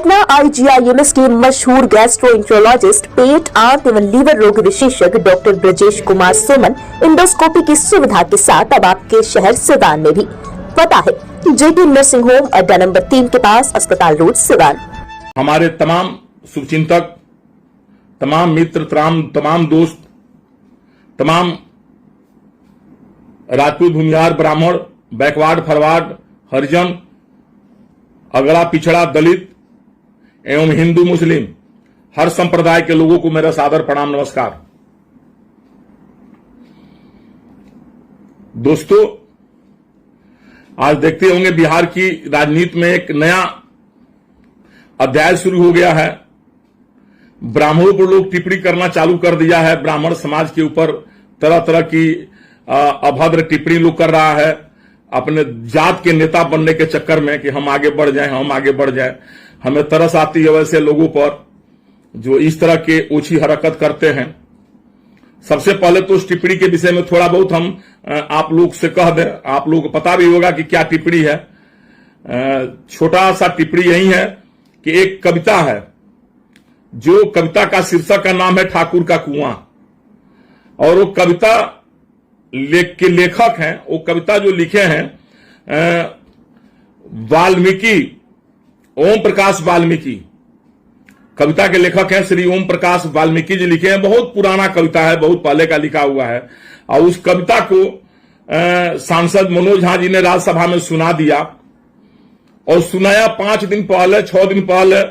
Patna IGIMS के मशहूर gastroenterologist, पेट, आंत एवं लीवर रोग विशेषज्ञ डॉक्टर ब्रजेश कुमार सुमन इंडोस्कोपी की सुविधा के साथ अब आपके शहर सिवान में भी। पता है JP नर्सिंग होम, अड्डा नंबर 3 के पास, अस्पताल रोड, सिवान। हमारे तमाम शुभचिंतक, तमाम मित्र, तमाम दोस्त, तमाम राजपूत, भूमिहार, ब्राह्मण, बैकवर्ड, फॉरवर्ड, हरिजन, अगड़ा, पिछड़ा, दलित एवं हिंदू, मुस्लिम हर संप्रदाय के लोगों को मेरा सादर प्रणाम, नमस्कार। दोस्तों, आज देखते होंगे बिहार की राजनीति में एक नया अध्याय शुरू हो गया है। ब्राह्मणों पर लोग टिप्पणी करना चालू कर दिया है। ब्राह्मण समाज के ऊपर तरह तरह की अभद्र टिप्पणी लोग कर रहा है, अपने जात के नेता बनने के चक्कर में कि हम आगे बढ़ जाएं, हम आगे बढ़ जाएं। हमें तरस आती है वैसे लोगों पर जो इस तरह के ओछी हरकत करते हैं। सबसे पहले तो उस टिप्पणी के विषय में थोड़ा बहुत हम आप लोग से कह दें। आप लोगों को पता भी होगा कि क्या टिप्पणी है। छोटा सा टिप्पणी यही है कि एक कविता है, जो कविता का शीर्षक का नाम है ठाकुर का कुआं, और वो कविता के लेखक हैं, वो कविता जो लिखे हैं वाल्मीकि, ओम प्रकाश वाल्मीकि। कविता के लेखक हैं श्री ओम प्रकाश वाल्मीकि जी लिखे हैं। बहुत पुराना कविता है, बहुत पहले का लिखा हुआ है। और उस कविता को सांसद मनोज झा जी ने राज्यसभा में सुना दिया, और सुनाया 5 दिन पहले, 6 दिन पहले,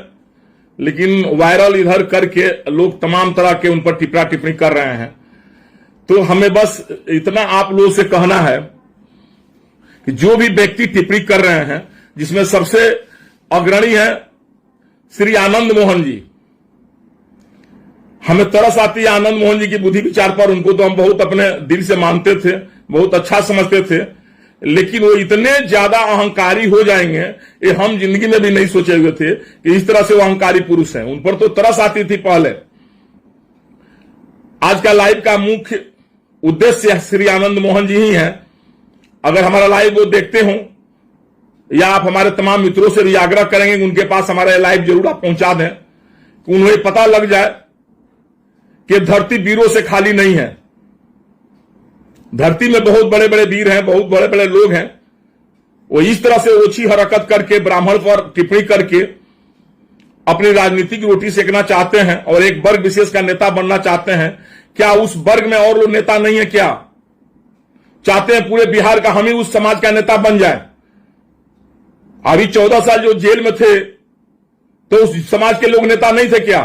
लेकिन वायरल इधर करके लोग तमाम तरह के उन पर टिप्पणी कर रहे हैं। तो हमें बस इतना आप लोगों से कहना है कि जो भी व्यक्ति टिप्पणी कर रहे हैं, जिसमें सबसे अग्रणी है श्री आनंद मोहन जी। हमें तरस आती है आनंद मोहन जी की बुद्धि विचार पर। उनको तो हम बहुत अपने दिल से मानते थे, बहुत अच्छा समझते थे, लेकिन वो इतने ज्यादा अहंकारी हो जाएंगे ये हम जिंदगी में भी नहीं सोचे हुए थे कि इस तरह से वो अहंकारी पुरुष हैं। उन पर तो तरस आती थी पहले। आज का लाइव का मुख्य उद्देश्य श्री आनंद मोहन जी ही हैं। अगर हमारा लाइव वो देखते हो, या आप हमारे तमाम मित्रों से भी आग्रह करेंगे कि उनके पास हमारा लाइव जरूर आप पहुंचा दें, कि उन्हें पता लग जाए कि धरती वीरों से खाली नहीं है। धरती में बहुत बड़े बड़े वीर हैं, बहुत बड़े बड़े लोग हैं। वो इस तरह से ओछी हरकत करके, ब्राह्मण पर टिप्पणी करके अपनी राजनीतिक रोटी सेकना चाहते हैं और एक वर्ग विशेष का नेता बनना चाहते हैं। क्या उस वर्ग में और लोग नेता नहीं है? क्या चाहते हैं पूरे बिहार का हम ही उस समाज का नेता बन जाए? अभी 14 साल जो जेल में थे तो उस समाज के लोग नेता नहीं थे क्या?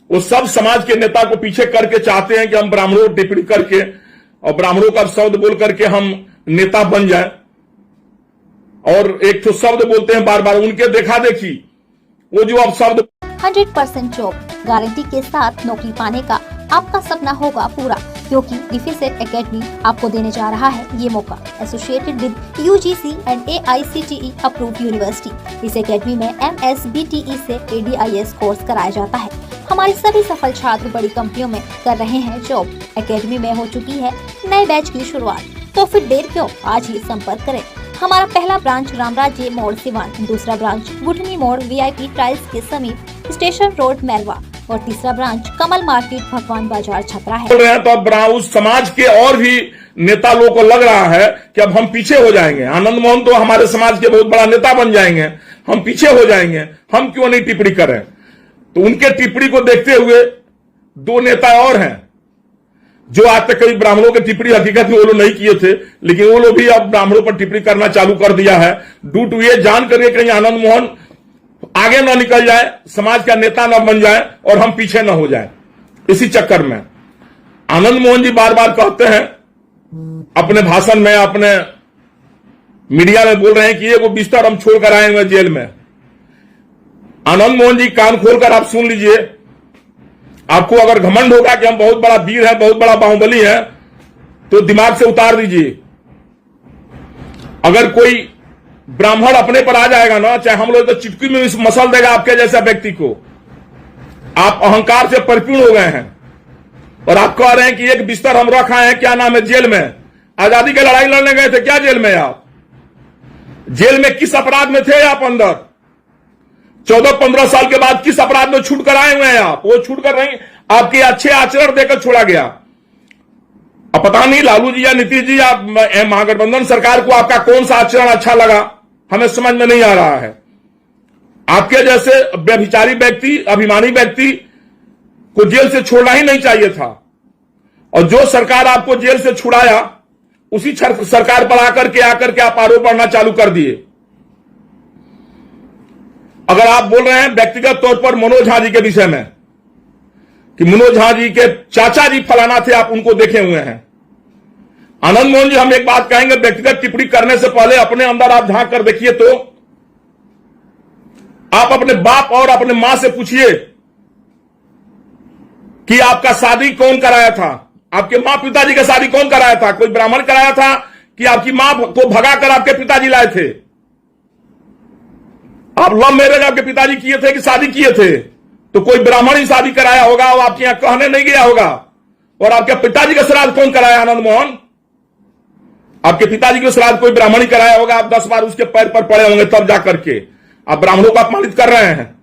वो सब समाज के नेता को पीछे करके चाहते हैं कि हम ब्राह्मणों को टिप्पणी करके और ब्राह्मणों का शब्द बोल करके हम नेता बन जाए। और एक तो शब्द बोलते हैं बार बार, उनके देखा देखी वो जो अब शब्द 100% जॉब गारंटी के साथ नौकरी पाने का आपका सपना होगा पूरा, क्योंकि डिफेसेट एकेडमी आपको देने जा रहा है ये मौका। Associated with UGC and AICTE approved university. इस एकेडमी में MSBTE से ADIS कोर्स कराया जाता है। हमारे सभी सफल छात्र बड़ी कंपनियों में कर रहे हैं जॉब। एकेडमी में हो चुकी है नए बैच की शुरुआत, तो फिर देर क्यों, आज ही संपर्क करें। हमारा पहला ब्रांच रामराज्य मोड़ सिवान, दूसरा ब्रांच गुठनी मोड़ VIP टाइल्स के समीप स्टेशन रोड मैरवा, और तीसरा ब्रांच कमल मार्केट भगवान बाजार छपरा है। बोल रहे हैं तो अब उस समाज के और भी नेता लोगों को लग रहा है कि अब हम पीछे हो जाएंगे। आनंद मोहन तो हमारे समाज के बहुत बड़ा नेता बन जाएंगे, हम पीछे हो जाएंगे, हम क्यों नहीं टिप्पणी करें? तो उनके टिप्पणी को देखते हुए 2 नेता और हैं जो आज तक कभी ब्राह्मणों की टिप्पणी हकीकत में वो लोग नहीं किए थे, लेकिन वो लोग भी अब ब्राह्मणों पर टिप्पणी करना चालू कर दिया है। ड्यू टू ये जान करके कहीं आनंद मोहन आगे न निकल जाए, समाज का नेता न बन जाए और हम पीछे न हो जाए। इसी चक्कर में आनंद मोहन जी बार बार कहते हैं अपने भाषण में, अपने मीडिया में बोल रहे हैं कि ये वो बिस्तर हम छोड़कर आए हुए जेल में। आनंद मोहन जी कान खोलकर आप सुन लीजिए। आपको अगर घमंड होगा कि हम बहुत बड़ा वीर है, बहुत बड़ा बाहुबली है, तो दिमाग से उतार दीजिए। अगर कोई ब्राह्मण अपने पर आ जाएगा ना, चाहे हम लोग तो चिटकी में मसल देगा आपके जैसा व्यक्ति को। आप अहंकार से परिपूर्ण हो गए हैं और आप कह रहे हैं कि एक बिस्तर हम रखा है, क्या नाम है, जेल में। आजादी की लड़ाई लड़ने गए थे क्या जेल में? आप जेल में किस अपराध में थे आप अंदर? 14-15 साल के बाद किस अपराध में छूट कर आए हुए हैं आप? वो छूट कर रही आपके अच्छे आचरण देकर छोड़ा गया। अब पता नहीं लालू जी या नीतीश जी या महागठबंधन सरकार को आपका कौन सा आचरण अच्छा लगा, हमें समझ में नहीं आ रहा है। आपके जैसे व्यभिचारी व्यक्ति, अभिमानी व्यक्ति को जेल से छोड़ना ही नहीं चाहिए था, और जो सरकार आपको जेल से छुड़ाया उसी सरकार पर आकर के आप आरोप बढ़ना चालू कर दिए। अगर आप बोल रहे हैं व्यक्तिगत तौर पर मनोज झा जी के विषय में कि मनोज झा जी के चाचा जी फलाना थे, आप उनको देखे हुए हैं। आनंद मोहन जी, हम एक बात कहेंगे, व्यक्तिगत टिप्पणी करने से पहले अपने अंदर आप झांक कर देखिए तो आप अपने बाप और अपने मां से पूछिए कि आपका शादी कौन कराया था, आपके मां पिताजी का शादी कौन कराया था? कोई ब्राह्मण कराया था कि आपकी मां को भगाकर आपके पिताजी लाए थे? आप लव मैरिज आपके पिताजी किए थे कि शादी किए थे? तो कोई ब्राह्मण ही शादी कराया होगा, वो आपके यहां कहने नहीं गया होगा। और आपके पिताजी का श्राद्ध कौन कराया? आनंद मोहन, आपके पिताजी का श्राद्ध कोई ब्राह्मण ही कराया होगा। आप 10 बार उसके पैर पर पड़े होंगे तब जाकर के आप ब्राह्मणों को अपमानित कर रहे हैं।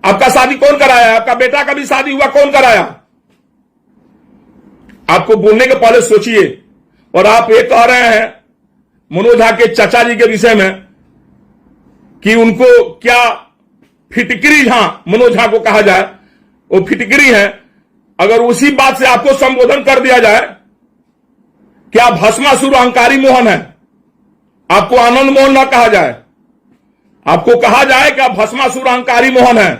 आपका शादी कौन कराया? आपका बेटा का भी शादी हुआ, कौन कराया? आपको बोलने के पहले सोचिए। और आप ये कह रहे हैं मनोज झा के चाचा जी के विषय में कि उनको क्या फिटकरी झा, मनोज झा को कहा जाए, वो फिटकरी है। अगर उसी बात से आपको संबोधन कर दिया जाए कि आप भस्मासुर अहंकारी मोहन है, आपको आनंद मोहन ना कहा जाए, आपको कहा जाए कि आप भस्मासुर अहंकारी मोहन है।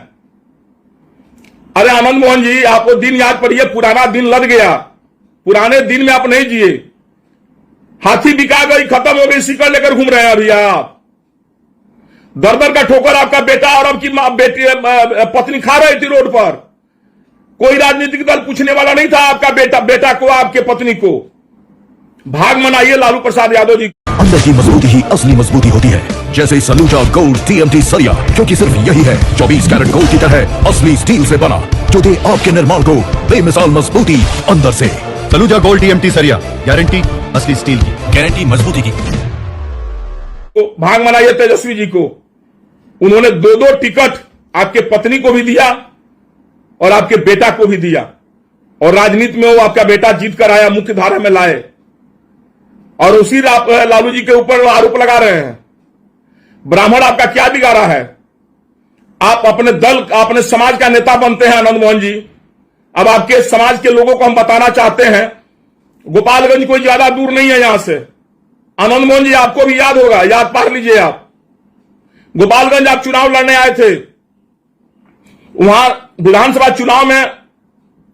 अरे आनंद मोहन जी, आपको दिन याद पड़िए, पुराना दिन लद गया, पुराने दिन में आप नहीं जिए। हाथी बिका गई, खत्म हो गई, सिकड़ लेकर घूम रहे हैं अभी आप। दर दर का ठोकर आपका बेटा और आपकी बेटी पत्नी खा रही थी रोड पर। कोई राजनीतिक दल पूछने वाला नहीं था आपका बेटा को, आपके पत्नी को। भाग मनाइए लालू प्रसाद यादव जी। अंदर की मजबूती ही असली मजबूती होती है, जैसे सलूजा गोल्ड TMT सरिया, क्योंकि सिर्फ यही है 24 कैरेट गोल्ड की तरह असली स्टील से बना, जो दे आपके निर्माण को बेमिसाल मजबूती अंदर से। सलूजा गोल्ड TMT सरिया, गारंटी असली स्टील की, गारंटी मजबूती की। तो भाग मनाइए तेजस्वी जी को। उन्होंने 2-2 टिकट आपके पत्नी को भी दिया और आपके बेटा को भी दिया, और राजनीति में वो आपका बेटा जीत कर आया, मुख्य धारा में लाए, और उसी लालू जी के ऊपर आरोप लगा रहे हैं। ब्राह्मण आपका क्या बिगाड़ा है? आप अपने दल, अपने समाज का नेता बनते हैं आनंद मोहन जी। अब आपके समाज के लोगों को हम बताना चाहते हैं, गोपालगंज कोई ज्यादा दूर नहीं है यहां से। आनंद मोहन जी, आपको भी याद होगा, याद पार लीजिए आप। गोपालगंज आप चुनाव लड़ने आए थे, वहां विधानसभा चुनाव में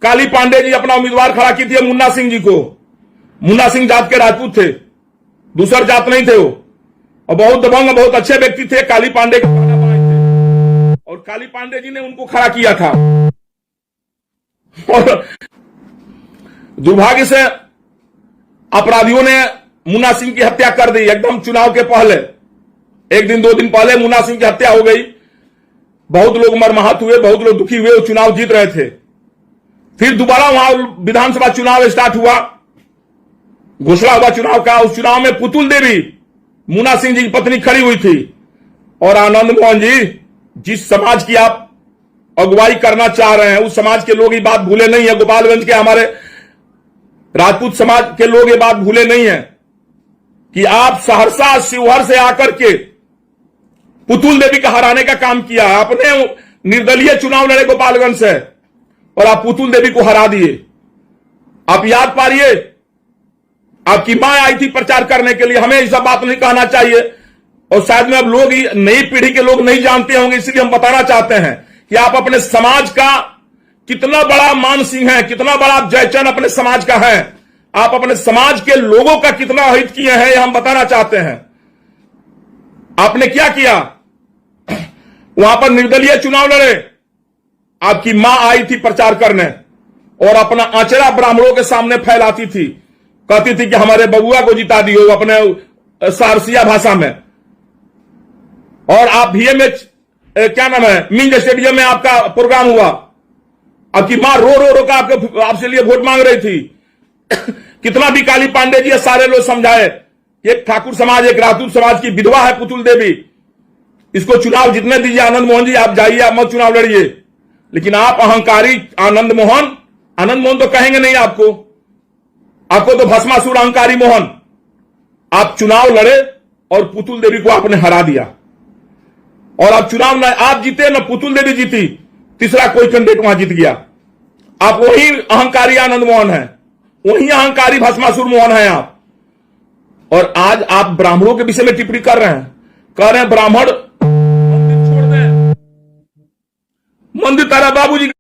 काली पांडे जी अपना उम्मीदवार खड़ा की थी मुन्ना सिंह जी को। मुन्ना सिंह जात के राजपूत थे, दूसर जात नहीं थे वो, और बहुत दबंग, बहुत अच्छे व्यक्ति थे। काली पांडे के और काली पांडे जी ने उनको खड़ा किया था। और दुर्भाग्य से अपराधियों ने मुन्ना सिंह की हत्या कर दी एकदम चुनाव के पहले। 1 दिन 2 दिन पहले मुन्ना सिंह की हत्या हो गई। बहुत लोग मर्माहत हुए, बहुत लोग दुखी हुए। वो चुनाव जीत रहे थे। फिर दोबारा वहां विधानसभा चुनाव स्टार्ट हुआ, घोषणा हुआ चुनाव का। उस चुनाव में पुतुल देवी, मुन्ना सिंह जी की पत्नी, खड़ी हुई थी। और आनंद मोहन जी, जिस समाज की आप अगुवाई करना चाह रहे हैं, उस समाज के लोग ये बात भूले नहीं है। गोपालगंज के हमारे राजपूत समाज के लोग ये बात भूले नहीं है कि आप सहरसा शिवहर से आकर के पुतुल देवी का हराने का काम किया। आपने निर्दलीय चुनाव लड़े गोपालगंज से और आप पुतुल देवी को हरा दिए। आप याद पारिए, आपकी मां आई थी प्रचार करने के लिए। हमें ऐसा बात नहीं कहना चाहिए, और शायद में अब लोग, नई पीढ़ी के लोग नहीं जानते होंगे, इसलिए हम बताना चाहते हैं कि आप अपने समाज का कितना बड़ा मान सिंह है, कितना बड़ा जयचंद अपने समाज का है। आप अपने समाज के लोगों का कितना हित किए हैं, यह हम बताना चाहते हैं। आपने क्या किया? वहां पर निर्दलीय चुनाव लड़े, आपकी मां आई थी प्रचार करने और अपना आंचरा ब्राह्मणों के सामने फैलाती थी, कहती थी कि हमारे बबुआ को जिता दियो, अपने सारसिया भाषा में। और आप VMH क्या नाम है, मिंज स्टेडियम में आपका प्रोग्राम हुआ। आपकी मां रो रो का आपसे लिए वोट मांग रही थी। कितना भी काली पांडे जी सारे लोग समझाए, एक ठाकुर समाज, एक राजपूत समाज की विधवा है पुतुल देवी, इसको चुनाव जीतने दीजिए आनंद मोहन जी, आप जाइए, आप मत चुनाव लड़िए। लेकिन आप अहंकारी आनंद मोहन तो कहेंगे नहीं आपको तो भस्मासुर अहंकारी मोहन। आप चुनाव लड़े और पुतुल देवी को आपने हरा दिया, और अब चुनाव न आप जीते न पुतुल देवी जीती, तीसरा कोई कैंडिडेट वहां जीत गया। आप वही अहंकारी आनंद मोहन है, वही अहंकारी भस्मासुर मोहन है आप। और आज आप ब्राह्मणों के विषय में टिप्पणी कर रहे हैं, कह रहे हैं ब्राह्मण मंदिर छोड़ दें, मंदिर तारा बाबूजी।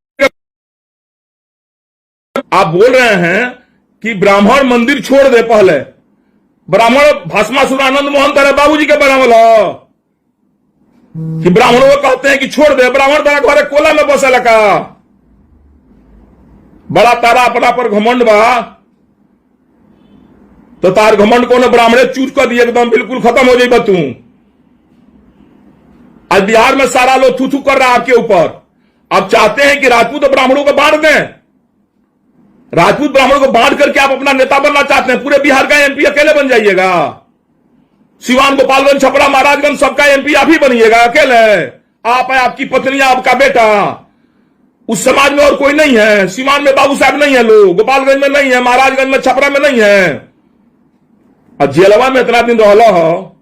आप बोल रहे हैं कि ब्राह्मण मंदिर छोड़ दे, पहले ब्राह्मण भस्मासुर आनंद मोहन तारा बाबूजी के बराबर हो कि ब्राह्मणों को कहते हैं कि छोड़ दे, ब्राह्मण तारा घरे कोला में बसल का बड़ा तारा अपना पर घमंड बा, तो तार घमंड को न ब्राह्मणे चूट कर दिए, एकदम बिल्कुल खत्म हो जाएगा तू। आज बिहार में सारा लोग थू थू कर रहा है आपके ऊपर। आप चाहते हैं कि राजपूत और ब्राह्मणों को बांट दें, राजपूत ब्राह्मणों को बांट करके आप अपना नेता बनना चाहते हैं। पूरे बिहार का एमपी अकेले बन जाइएगा, सिवान, गोपालगंज, छपरा, महाराजगंज सबका एमपी आप ही बनिएगा अकेले। आप है, आपकी पत्नी, आपका बेटा, उस समाज में और कोई नहीं है। सिवान में बाबू साहब नहीं है, लोग गोपालगंज में नहीं है, महाराजगंज में, छपरा में नहीं है। और जेलवा में इतना दिन रहला हो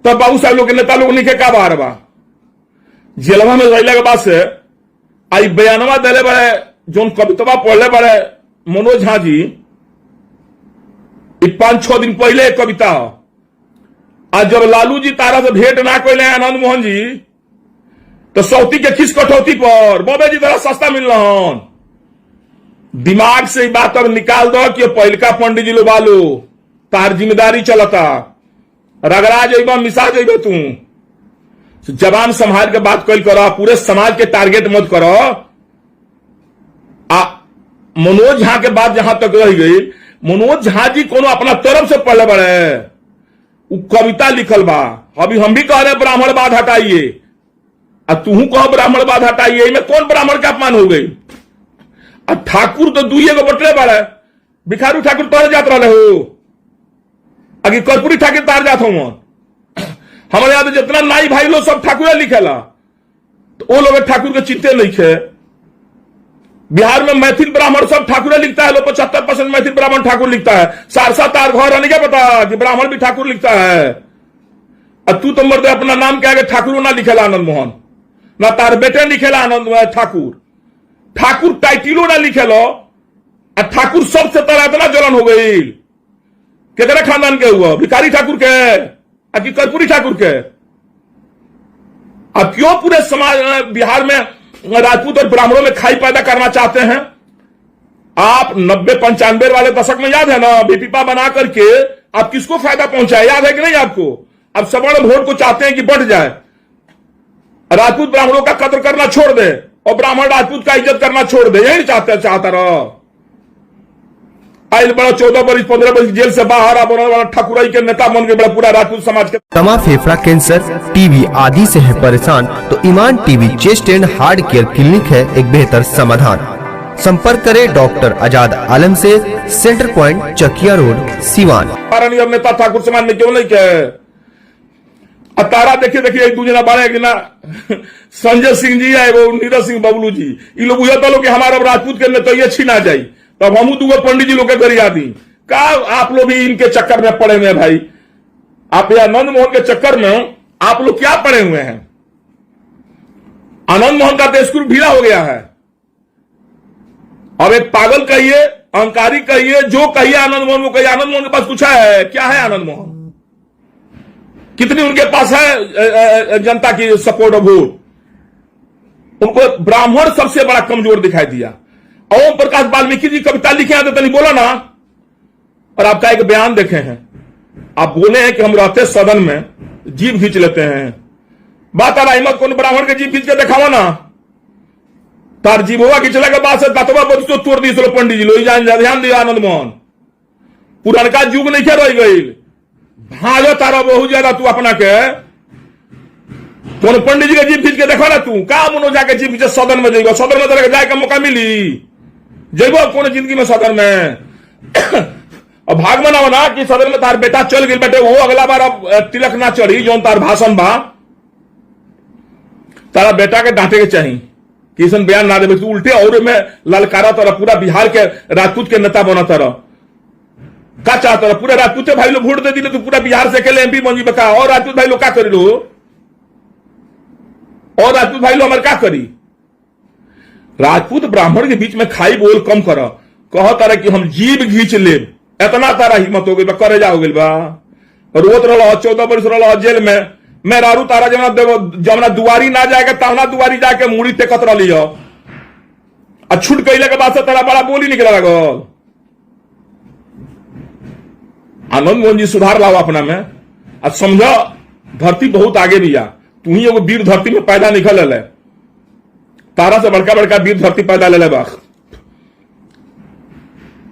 तब बाबू साहब लोग के नेता लोग निके का बाहर बा। जेलवा में रहने के बाद से आई बयानवा दिले बड़े, जो कवितवा पढ़ले बड़े मनोज झा जी, 5-6 दिन पहले एक कविता हो। आज जब लालू जी तारा से भेंट ना कैले आनंद मोहन जी, तो सौती के खिस कटौती पर बबे जी तरह सस्ता मिल रहा। दिमाग से बात अब निकाल दो कि पहलका पंडित जी लो बालू तार जिम्मेदारी चलता, रगड़ा जाइबा, मिसा जाइबा। तू जबान संभाल के बात कल करो, पूरे समाज के टारगेट मत करो। मनोज झा के बात जहां तक रह गई, मनोज झा जी कोनो अपना तरफ से पढ़ले बड़े, वो कविता लिखल बा। अभी हम भी कह रहे ब्राह्मण बाद हटाइए, अब तू कहो ब्राह्मणवाद हटाइए, में कौन ब्राह्मण का अपमान हो गई? अब ठाकुर तो दुइये को बटले बारे, भिखारू ठाकुर तार जात रहे हो, अगर कर्पूरी ठाकुर तार जात हो। हमारे यहाँ जितना नाई भाई लोग सब ठाकुर लिखेला, तो वो लोग ठाकुर के चिंते नहीं खे। बिहार में मैथिल ब्राह्मण सब ठाकुर लिखता है, लोग 75% मैथिल ब्राह्मण ठाकुर लिखता है। सारसा तार घर रहने क्या पता कि ब्राह्मण भी ठाकुर लिखता है। अब तू तो मर्द अपना नाम क्या ठाकुर ना लिखेला आनंद मोहन, ना तार बेटे लिखेला आनंद ठाकुर, ठाकुर टाइटिलो ना लिखेलो। ठाकुर सबसे तरह इतना जलन हो गई, कितने खानदान के हुआ, भिखारी ठाकुर के कि कर्पूरी ठाकुर के। अब क्यों पूरे समाज बिहार में राजपूत और ब्राह्मणों में खाई पैदा करना चाहते हैं? आप 90-95 वाले दशक में याद है ना, बीपीपा बना करके आप किसको फायदा पहुंचाए, याद है कि नहीं आपको? अब सवर्ण वोट को चाहते हैं कि बढ़ जाए, राजपूत ब्राह्मणों का कदर करना छोड़ दे और ब्राह्मण राजपूत का इज्जत करना छोड़ दे, यही चाहता रहो। आइल बड़ा 14 वर्ष 15 वर्ष जेल से बाहर आ ठाकुराई के नेता बन गए, बड़ा पूरा राजपूत समाज के। दमा, फेफड़ा कैंसर, टीबी आदि से है परेशान तो Imaan TB chest and heart care clinic है एक बेहतर समाधान। संपर्क करें डॉक्टर आजाद आलम से, centre point Chakiya road, Siwan. नेता ठाकुर समाज में क्यों नहीं कहे? तारा देखिए एक दूसरे बारे कि ना संजय सिंह जी है, वो नीरज सिंह बबलू जी, ये लोग बुझता लोग कि हमारा राजपूत के नेता ये छीना जाये, तब हम दूगो पंडित जी लोग के गरिया दी का। आप लोग भी इनके चक्कर में पड़े हुए हैं भाई, आप ये आनंद मोहन के चक्कर में आप लोग क्या पड़े हुए हैं? आनंद मोहन का तो स्कूल ढीला हो गया है। अब एक पागल कहिए, अहंकारी कहिए, जो कहिए आनंद मोहन को कहिए। आनंद मोहन के पास कुछ है क्या? है आनंद मोहन? कितनी उनके पास है जनता की सपोर्ट और वोट? उनको ब्राह्मण सबसे बड़ा कमजोर दिखाई दिया। ओम प्रकाश वाल्मीकि जी कविता लिखे हैं तो नहीं बोला ना, और आपका एक बयान देखे हैं, आप बोले हैं कि हम रहते सदन में जीभ खींच लेते हैं। बात आ रहा हिम्मत कौन ब्राह्मण के जीभ खींच के दिखावा ना, तार जीभ होगा खींचला के बाद से दातवा बच तो तोड़ दी पंडित जी लो, ध्यान दिया आनंद मोहन, पुरानका युग नहीं क्या रह गई। भाजो तारा बहुत ज्यादा तू अपना के कौन पंडित जी के जीभ खींच के देखा ना, तू का मनो जाके जीभ खींचे सदन में जाएगा, सदन में तरह जाए का मौका मिली जेबो कौन जिंदगी में सदन में। और भाग बनाओ ना कि सदन में तार बेटा चल गई बेटे, वो अगला बार अब तिलक ना चढ़ी जो तार भाषण बा, तारा बेटा के डांटे के चाहिए कि ऐसा बयान ना दे, तू उल्टे और में ललकारा तरह पूरा बिहार के राजपूत के नेता बना तरह का चाहता रहा। पूरे राजपूत भाई लोग वोट दे दिले तो पूरा बिहार से अकेले एमपी बन जी बका। और राजपूत भाई लोग क्या करी लो, और राजपूत भाई लोग हमारे क्या करी। राजपूत ब्राह्मण के बीच में खाई बोल कम कर, कह तारा कि हम जीव घींच ले, इतना तारा हिम्मत हो गई करे जा हो गई बा। रोत रहा 14 वर्ष रहा जेल में। मैं रारू तारा जमना दुआरी ना जाएगा तमना दुआरी जाके मुड़ी टेकत रही और छूट कैले के बाद से तारा बड़ा बोली निकला लगल। आनंद मोहन जी सुधार लाओ अपना में और समझो धरती बहुत आगे भी आ। तू ही एगो वीर धरती में पैदा निकल है, तारा से बड़का बड़का वीर धरती पैदा ले बा।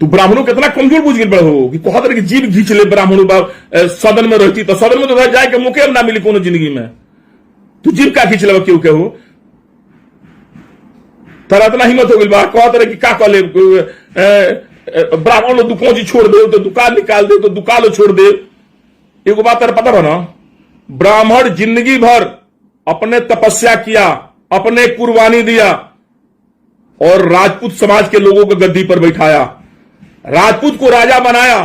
तू ब्राह्मणों कितना कमजोर बुझ गए हो कि कहत रहे कि जीव घींच ले ब्राह्मणों सदन में रहती तो सदन में तो जाए के मौके ना मिली कोनो जिंदगी में। तू जीव का खींच ले क्यों के हो, तारा इतना हिम्मत हो गई बा। कहत रहे कि का कले ब्राह्मण लोग दुकान जी छोड़ दे तो दुकान निकाल दे तो दुकान छोड़ दे। एगो बात तेरे पता बना, ब्राह्मण जिंदगी भर अपने तपस्या किया, अपने कुर्बानी दिया और राजपूत समाज के लोगों को गद्दी पर बैठाया, राजपूत को राजा बनाया,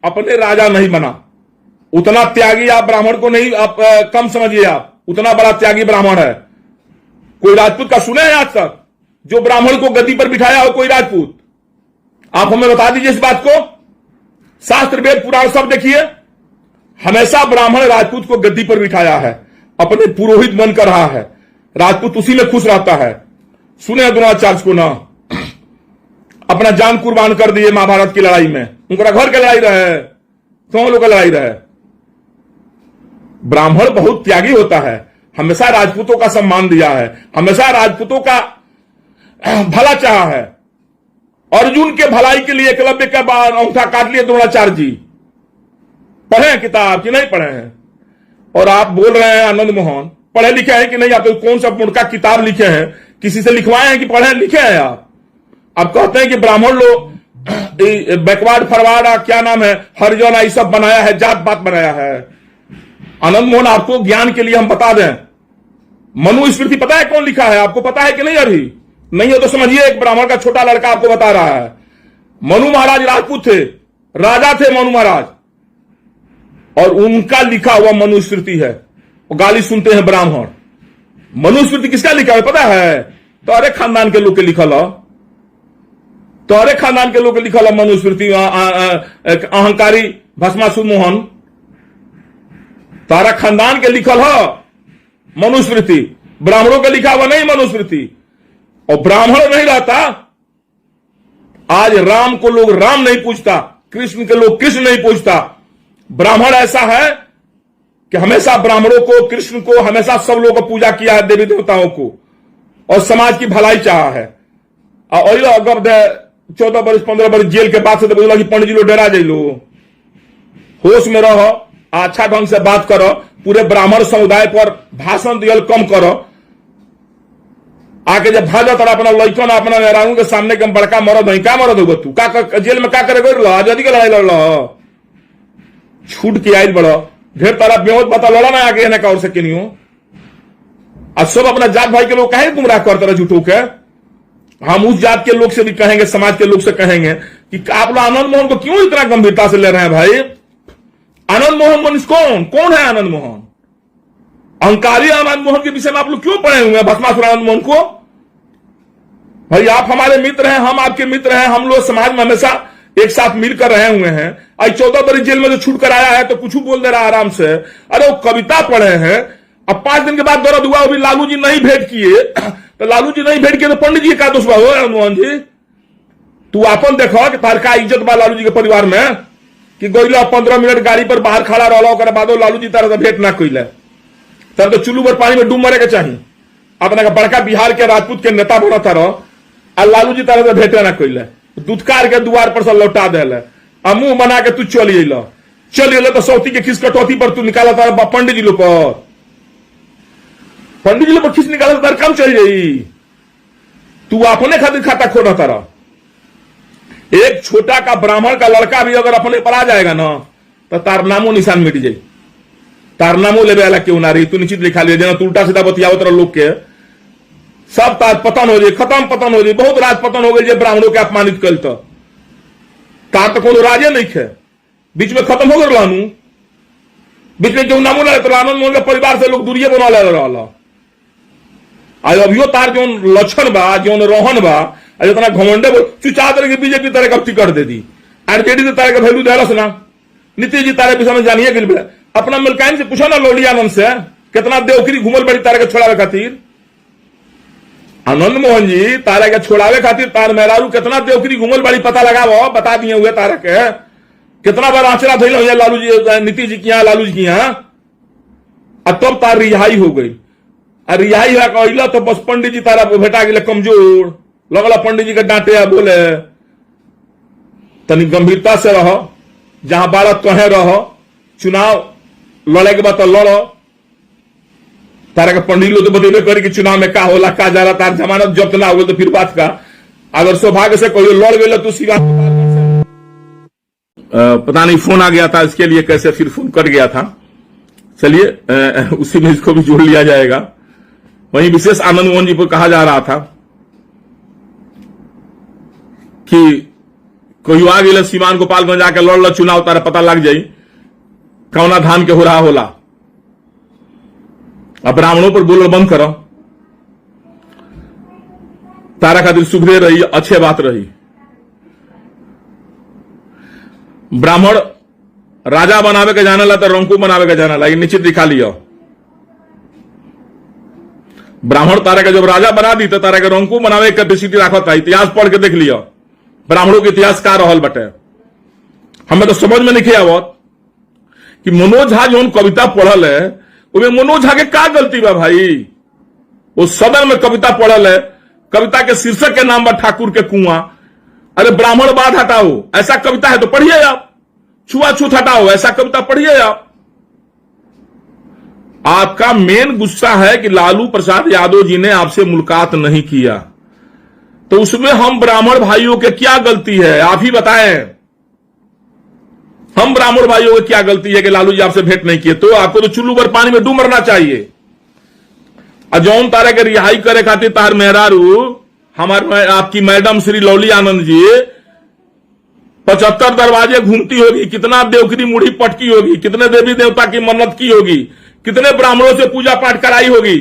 अपने राजा नहीं बना। उतना त्यागी आप ब्राह्मण को नहीं आप कम समझिए, आप उतना बड़ा त्यागी ब्राह्मण है। कोई राजपूत का सुने हैं आज तक जो ब्राह्मण को गद्दी पर बिठाया हो? कोई राजपूत आप हमें बता दीजिए इस बात को। शास्त्र वेद पुराण सब देखिए, हमेशा ब्राह्मण राजपूत को गद्दी पर बिठाया है, अपने पुरोहित बनकर रहा है, राजपूत उसी में खुश रहता है। सुने द्रोणाचार्य को ना, अपना जान कुर्बान कर दिए महाभारत की लड़ाई में, उनका घर का लड़ाई रहे, कौन लोग का लड़ाई रहे। ब्राह्मण बहुत त्यागी होता है, हमेशा राजपूतों का सम्मान दिया है, हमेशा राजपूतों का भला चाहा है। अर्जुन के भलाई के लिए एकलव्य का अंगूठा काट लिए द्रोणाचार्य जी। पढ़े हैं किताब कि नहीं पढ़े हैं? और आप बोल रहे हैं आनंद मोहन पढ़े लिखे हैं कि नहीं? आप तो कौन सा उनका किताब लिखे हैं, किसी से लिखवाए हैं कि पढ़े लिखे हैं? आप कहते हैं कि ब्राह्मण लोग बैकवर्ड फॉरवर्ड क्या नाम है हरिजन ये सब बनाया है, जात पात बनाया है। आनंद मोहन आपको ज्ञान के लिए हम बता दें, मनुस्मृति पता है कौन लिखा है? आपको पता है कि नहीं? अभी नहीं हो तो समझिए, एक ब्राह्मण का छोटा लड़का आपको बता रहा है। मनु महाराज राजपूत थे, राजा थे मनु महाराज, और उनका लिखा हुआ मनुस्मृति है। वो गाली सुनते हैं ब्राह्मण। मनुस्मृति किसका लिखा है पता है? तोरे खानदान के लोग के लिखल हो, तोरे खानदान के लोग के लिखल हो मनुस्मृति। अहंकारी भस्मासुर मोहन, तारा खानदान के लिखल हो मनुस्मृति, ब्राह्मणों के लिखा हुआ नहीं मनुस्मृति। और ब्राह्मण नहीं रहता, आज राम को लोग राम नहीं पूछता, कृष्ण के लोग कृष्ण नहीं पूछता। ब्राह्मण ऐसा है कि हमेशा ब्राह्मणों को, कृष्ण को, हमेशा सब लोगों को पूजा किया है, देवी देवताओं को, और समाज की भलाई चाहा है। और अगर 14 वर्ष 15 वर्ष जेल के बाद से तो बोला कि पंडित जी लोग डरा जाइलो, होश में रहो, अच्छा ढंग से बात करो, पूरे ब्राह्मण समुदाय पर भाषण दियल कम करो। आके जब भाजा तारा अपना लड़कन अपना नेहराऊ के सामने के बड़का मरद है, क्या मरद होगा तू? का जेल में क्या करे? आजादी की लड़ाई लड़ छूट के आयल बड़ो, ढेर तारा बेहोत बता लड़ा ना आगे ना और सके नहीं हो। अब सब अपना जात भाई के लोग कहेंगे गुमराह करते रहे झूठों के। हम उस जात के लोग से भी कहेंगे, समाज के लोग से कहेंगे कि आप लोग आनंद मोहन को क्यों इतना गंभीरता से ले रहे हैं भाई? आनंद मोहन मनुष्य कौन है? आनंद मोहन अहंकारी आनंद मोहन के विषय में आप लोग क्यों पढ़े हुए हैं? भस्मासुर आनंद मोहन को भाई आप हमारे मित्र हैं, हम आपके मित्र हैं, हम लोग समाज में हमेशा एक साथ मिलकर रहे हुए हैं। आज 14 वर्ष जेल में जो छूट कर आया है तो कुछ बोल दे रहा आराम से। अरे वो कविता पढ़े हैं, अब 5 दिन के बाद दर्द हुआ, वो भी लालू जी नहीं भेंट किए तो लालू जी नहीं भेंट किए तो पंडित जी का दोष बा हो? मोहन जी तू अपन देखो कि तार का इज्जत बा लालू जी के परिवार में कि गोइला 15 मिनट गाड़ी पर बाहर खड़ा रहा बाद लालू जी तारा भेंट ना कैले, तब तो चुल्लू पर पानी में डूब मरे के चाहिए। अपना का बड़का बिहार के राजपूत के नेता बनता रहो और लालू जी तारा भेंटे ना कैले, दूधकार के द्वार पर से लौटा दे, मुंह बना के तू चलिए तो सौती के खिस कटौती पर तू निकाला था पंडित जी लोग पर, पंडित जी लोग पर खिस निकाला तार काम चल जाई। तू अपने खातिर खाता खोना तारा। एक छोटा का ब्राह्मण का लड़का भी अगर अपने पर आ जाएगा ना तो तार नामो निशान मिट जाए। तार नामो लेवे वाला क्यों ना रही? तू निश्चित लिखा लिया, जना तू उल्टा सीधा बतियावत रह लोग के सब तार पतन हो जाए, खत्म पतन हो जाए, बहुत राज पतन हो गई जे ब्राह्मणों के अपमानित कल तो तार तो कोनो राजे नहीं है, बीच में खत्म हो गए लानू, बीच में क्यों नामो तो आनंद मोहन के परिवार से लोग दूरिये बना ले रहा। आज अभियो तार जो लक्षण बा, जो रोहन बा, जितना घमंडे चुचा तरह की बीजेपी तरह का टिकट दे दी, आरजेडी से तरह का वैल्यू दहलस ना, नीतीश जी तारे विषय में जानिए कि अपना मिलकाइन से पूछा ना लोली आनंद से कितना देवखरी घूमल बड़ी तारे के छोड़ावे खातिर। आनंद मोहन जी तारे के छोड़ावे खातिर तार मेहरारू कितना देवखरी घूमल बड़ी पता लगावो, बता दिए हुए तारे के कितना बार आंचरा धैल हो लालू जी, नीतीश जी की यहाँ, लालू जी की यहाँ, अब तब तार रिहाई हो गई। रिहाई कहला तो बस पंडित जी तारा भेटा गए कमजोर, लगला पंडित जी के डांटे बोले तनी गंभीरता से रहो, जहां बारह तोहे रहो, चुनाव लड़े के बाद तो लड़ो। तारा के पंडित लोग तो बतेबे करी कि चुनाव में का होला, का जा रहा, तार जमानत जब्त ना हो तो फिर बात का। अगर सौभाग्य से कोई लड़ गए तो सीधा पता नहीं फोन आ गया था, इसके लिए कैसे फिर फोन कट गया था। चलिए उसी में इसको भी जोड़ लिया जाएगा। वहीं विशेष आनंद मोहन जी को कहा जा रहा था कि कोई आ गए सीमान गोपालगंज आके लड़ लो चुनाव, तारा पता लग जाई कौना धान के हो रहा होला। अब ब्राह्मणों पर बोलना बंद करो, तारा खातिर सुधरे रही, अच्छे बात रही। ब्राह्मण राजा बनावे के जाने ला तो रंकू बनावे के जाने ला, ये निश्चित दिखा लियो। ब्राह्मण तारा के जब राजा बना दी तो तारा के रंकू बनावे के कैपेसिटी रखा था। इतिहास पढ़ के देख लियो ब्राह्मणों के इतिहास का रहल बटे। हमें तो समझ में नहीं आवत कि मनोज झा जो कविता पढ़ल है उसमें मनोज झा के क्या गलती बा भाई। वो सदन में कविता पढ़ल है, कविता के शीर्षक के नाम बा ठाकुर के कुआं। अरे ब्राह्मण बाद हटाओ ऐसा कविता है तो पढ़िए आप, छुआछूत हटाओ ऐसा कविता पढ़िए आप। आपका मेन गुस्सा है कि लालू प्रसाद यादव जी ने आपसे मुलाकात नहीं किया, तो उसमें हम ब्राह्मण भाइयों के क्या गलती है आप ही बताएं। हम ब्राह्मण भाइयों की क्या गलती है कि लालू जी आपसे भेंट नहीं किए? तो आपको तो चुल्लू भर पानी में डूब मरना चाहिए। अजौन तारे के रिहाई करे खातिर तार मेहरारू हमारे आपकी मैडम श्री लौली आनंद जी 75 दरवाजे घूमती होगी, कितना देवखरी मुड़ी पटकी होगी, कितने देवी देवता की मन्नत की होगी, कितने ब्राह्मणों से पूजा पाठ कराई होगी,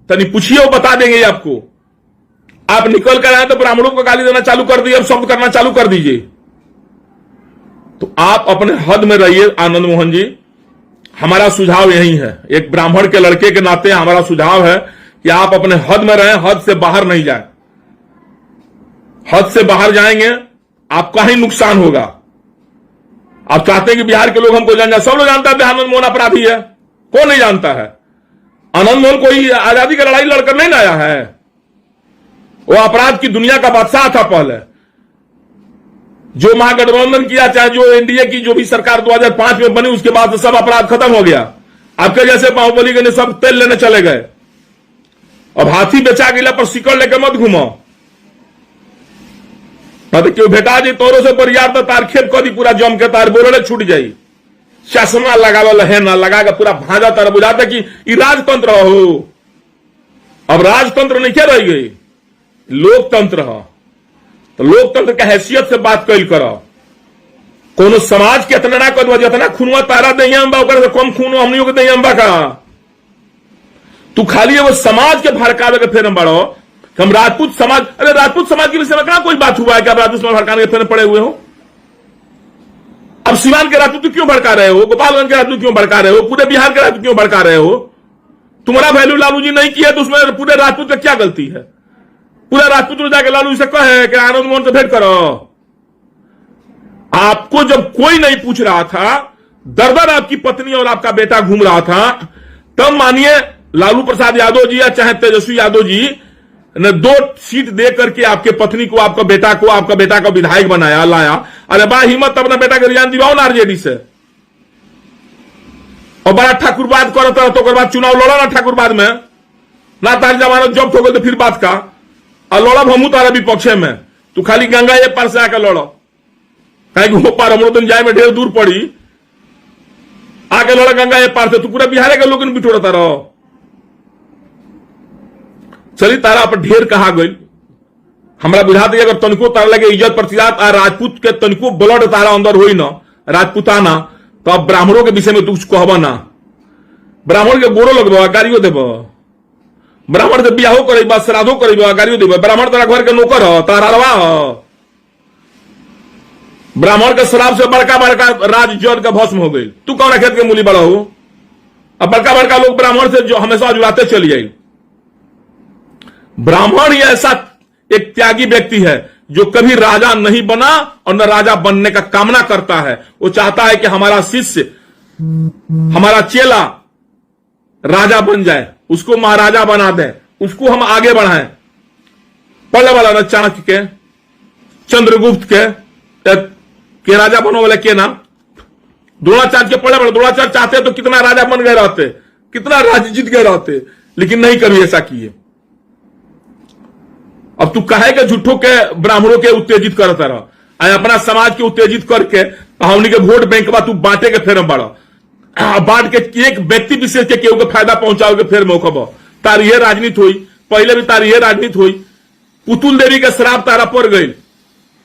तनी पूछिए वो बता देंगे आपको। आप निकल कर आए तो ब्राह्मणों को गाली देना चालू कर दिए, अब शब्द करना चालू कर दीजिए। तो आप अपने हद में रहिए आनंद मोहन जी, हमारा सुझाव यही है। एक ब्राह्मण के लड़के के नाते हमारा सुझाव है कि आप अपने हद में रहें, हद से बाहर नहीं जाए। हद से बाहर जाएंगे आपका ही नुकसान होगा। आप चाहते हैं कि बिहार के लोग हमको जान जाए, सब लोग जानता है आनंद मोहन अपराधी है, कौन नहीं जानता है? आनंद मोहन कोई आजादी की लड़ाई लड़कर नहीं आया है, वो अपराध की दुनिया का बादशाह था। पहले जो महागठबंधन किया, चाहे जो एनडीए की जो भी सरकार 2005 में बनी, उसके बाद सब अपराध खत्म हो गया। आपके जैसे बाहुबली के सब तेल लेने चले गए। अब हाथी बेचा गिला पर सिकड़ लेके मत घूमो, तो क्यों भेटा जी तोरो से बरियार तो तार खेल कर दी पूरा जम के, तार बोरड़े छूट जाई। चश्मा लगावल है ना लगा के पूरा भाजा तारा बुझाता कि ये राजतंत्र हो। अब राजतंत्र नहीं क्या रह गई, लोकतंत्र हो। तो लोकतंत्र के हैसियत से बात कैल करो। कोनो समाज के इतना ना कर जितना खूनवा तारा दहिया से कम खून हमनियों के दहिया का। तू खाली वो समाज के भड़कावे के फेर में बढ़ो। हम राजपूत समाज, अरे राजपूत समाज के विषय में कहां कोई बात हुआ है कि आप राजपूत समाज भड़काने के फेर में पड़े हुए हो? अब सिवान के राजपूत क्यों भड़का रहे हो? गोपालगंज के राजपूत क्यों भड़का रहे हो? पूरे बिहार के राजपूत क्यों भड़का रहे हो? तुम्हारा वैल्यू लालू जी नहीं किया तो उसमें पूरे राजपूत का क्या गलती है? पूरा राजपूत जाके लालू जी से कहे कि आनंद मोहन से भेंट करो। आपको जब कोई नहीं पूछ रहा था, दर दर आपकी पत्नी और आपका बेटा घूम रहा था, तब मानिए लालू प्रसाद यादव जी या चाहे तेजस्वी यादव जी ने 2 सीट दे करके आपके पत्नी को, आपका बेटा का विधायक बनाया, लाया। अरे बा हिम्मत अपना बेटा के रिजाइन दिवाओ ना आरजेडी से। और बड़ा ठाकुरबाद करता रहो तो बाद चुनाव लड़ा ना ठाकुरबाद में ना, तार जमानत जब्त हो गए तो फिर बात का। और लड़ब हमू तारा विपक्षे में, तू खाली गंगा ये पार से आकर लड़ो, कहीं वो पार हमरो दिन जाए में ढेर दूर पड़ी, आके लड़ा गंगा ये पार से, तू पूरा बिहार के लोग बिठोड़ता रहो। चली तारा पर ढेर कहा गई, हमरा बुझात है अगर तनिको तारा लगे इज्जत प्रतिजात आ राजपूत के तनिको ब्लड तारा अंदर होई ना राजपूताना, तो अब ब्राह्मणों के विषय में तू कुछ कहब ना। ब्राह्मण के गोरो लगबा गाड़ियों देब, ब्राह्मण से बियाहो करेबा श्राद्धो करेबा गाड़ियों देब। ब्राह्मण तारा घर के नौकर हो, तारा रवा हो। ब्राह्मण के श्राप से बड़का बड़का राज जड़ का भस्म हो गई। तू कौन खेत के मूली बड़ा हो? अब बड़का बड़का लोग ब्राह्मण से जो हमेशा जुड़ाते चली आई। ब्राह्मण ही ऐसा एक त्यागी व्यक्ति है जो कभी राजा नहीं बना और न राजा बनने का कामना करता है। वो चाहता है कि हमारा शिष्य, हमारा चेला राजा बन जाए, उसको महाराजा बना दे, उसको हम आगे बढ़ाएं। पहले वाला ना चाणक्य के, चंद्रगुप्त के राजा बनो वाले के ना, द्रोणाचार्य के पहले वाले द्रोणाचार्य चाहते तो कितना राजा बन गए रहते, कितना राज्य जीत गए रहते, लेकिन नहीं कभी ऐसा किए। अब तू कहे कि झूठों के ब्राह्मणों के उत्तेजित करता रहा, अपना समाज के उत्तेजित करके हमनी के वोट बैंक बा तू बांटे के फेर बड़ा, बांट के एक व्यक्ति विशेष के केहू के फायदा पहुंचाओगे फिर मौका तारी यह राजनीति हुई। पहले भी तारी यह राजनीति हुई। पुतुल देवी का श्राप तारा पड़ गई।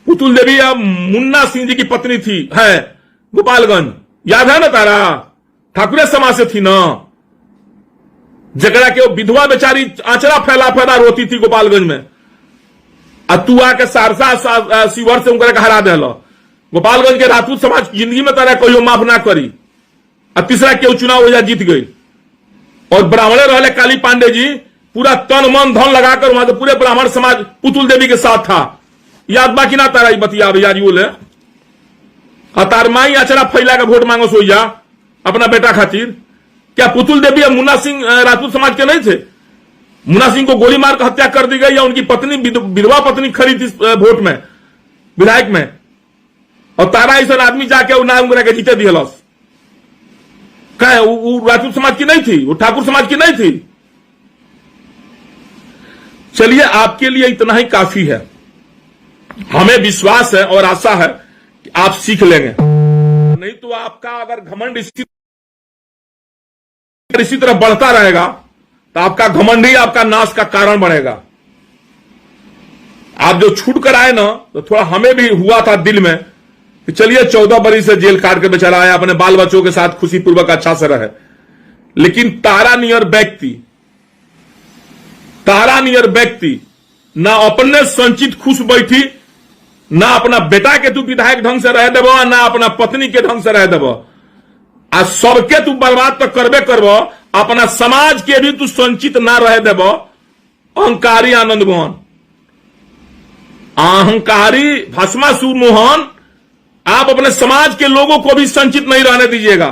पुतुल देवी अब मुन्ना सिंह जी की पत्नी थी, है गोपालगंज, याद है ना तारा? ठाकुरे समाज से थी ना, जगड़ा के विधवा बेचारी आंचरा फैला फैला रोती थी गोपालगंज में। तू आके सहरसा शिवर से उनका हरा दे। गोपालगंज के राजपूत समाज जिंदगी में तारा कोई माफ ना करी। तीसरा केहू चुनाव हो जीत गई। और ब्राह्मणे रहले काली पांडे जी, पूरा तन मन धन लगाकर वहां से पूरे ब्राह्मण समाज पुतुल देवी के साथ था। याद बाकी ना तारा बतिया याद बोले तार माई अचरा फैला के वोट मांगो सोई जा अपना बेटा खातिर। क्या पुतुल देवी और मुन्ना सिंह राजपूत समाज के नहीं थे? मुन्ना सिंह को गोली मार कर हत्या कर दी गई या उनकी पत्नी विधवा पत्नी खड़ी थी वोट में, विधायक में, और तारा ऐसा आदमी जाके नाम के जीते दिलस। क्या वो राजपूत समाज की नहीं थी? वो ठाकुर समाज की नहीं थी? चलिए, आपके लिए इतना ही काफी है। हमें विश्वास है और आशा है कि आप सीख लेंगे। नहीं तो आपका अगर घमंड इसी तरह बढ़ता रहेगा तो आपका घमंड ही आपका नाश का कारण बनेगा। आप जो छूट कर आए ना, तो थोड़ा हमें भी हुआ था दिल में कि चलिए 14 बरस से जेल काट के बेचारा आया, अपने बाल बच्चों के साथ खुशी पूर्वक अच्छा से रहे। लेकिन तारा नियर व्यक्ति ना अपने संचित खुश बैठी, ना अपना बेटा के तू विधायक ढंग से रह देव, ना अपना पत्नी के ढंग से रह देव। आ सबके तू बर्बाद तो करबे करब, अपना समाज के भी तू संचित ना रह देव। अहंकारी आनंद मोहन, अहंकारी भस्मासुर मोहन, आप अपने समाज के लोगों को भी संचित नहीं रहने दीजिएगा।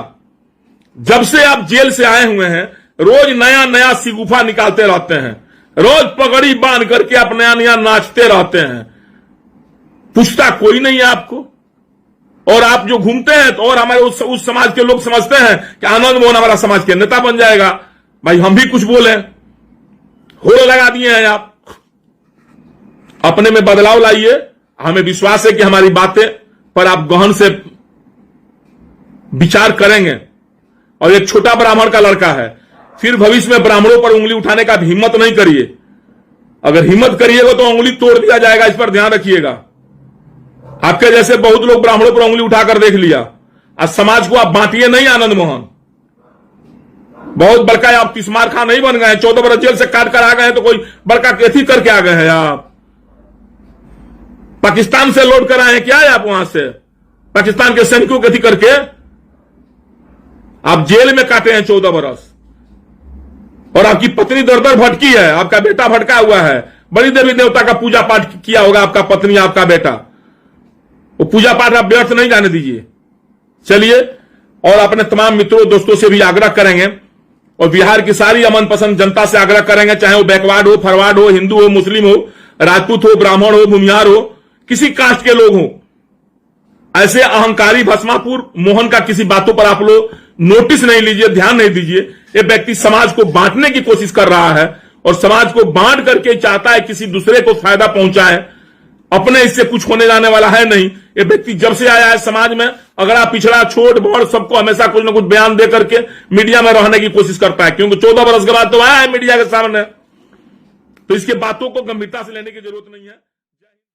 जब से आप जेल से आए हुए हैं, रोज नया नया सिगुफा निकालते रहते हैं, रोज पगड़ी बांध करके आप नया नया नाचते रहते हैं। पूछता कोई नहीं है आपको। और आप जो घूमते हैं तो और हमारे उस समाज के लोग समझते हैं कि आनंद मोहन हमारा समाज के नेता बन जाएगा। भाई हम भी कुछ बोले, होड़ लगा दिए हैं आप। अपने में बदलाव लाइए। हमें विश्वास है कि हमारी बातें पर आप गहन से विचार करेंगे। और एक छोटा ब्राह्मण का लड़का है, फिर भविष्य में ब्राह्मणों पर उंगली उठाने का हिम्मत नहीं करिए। अगर हिम्मत करिएगा तो उंगली तोड़ दिया जाएगा, इस पर ध्यान रखिएगा। आपके जैसे बहुत लोग ब्राह्मणों पर उंगली उठाकर देख लिया। आज समाज को आप बांटिए नहीं। आनंद मोहन बहुत बड़का आप तिस्मार खां नहीं बन गए। 14 बरस जेल से काट कर आ गए हैं तो कोई बड़का कैथी करके आ गए हैं। आप पाकिस्तान से लौट कर आए हैं क्या? आप वहां से पाकिस्तान के सैनिकों कैथी करके आप जेल में काटे हैं 14 बरस। और आपकी पत्नी दर दर भटकी है, आपका बेटा भटका हुआ है। बड़ी देवी देवता का पूजा पाठ किया होगा आपका पत्नी, आपका बेटा। वो पूजा पाठ आप व्यर्थ नहीं जाने दीजिए। चलिए, और अपने तमाम मित्रों दोस्तों से भी आग्रह करेंगे और बिहार की सारी अमन पसंद जनता से आग्रह करेंगे, चाहे वो बैकवर्ड हो, फॉरवर्ड हो, हिंदू हो, मुस्लिम हो, राजपूत हो, ब्राह्मण हो, भूमिहार हो, किसी कास्ट के लोग हो, ऐसे अहंकारी भस्मापुर मोहन का किसी बातों पर आप लोग नोटिस नहीं लीजिए, ध्यान नहीं दीजिए। ये व्यक्ति समाज को बांटने की कोशिश कर रहा है और समाज को बांट करके चाहता है किसी दूसरे को फायदा पहुंचाए। अपने इससे कुछ होने जाने वाला है नहीं। ये व्यक्ति जब से आया है समाज में, अगड़ा पिछड़ा छोट बड़ सबको हमेशा कुछ ना कुछ बयान दे करके मीडिया में रहने की कोशिश करता है। क्योंकि 14 बरस के बाद तो आया है मीडिया के सामने। तो इसके बातों को गंभीरता से लेने की जरूरत नहीं है।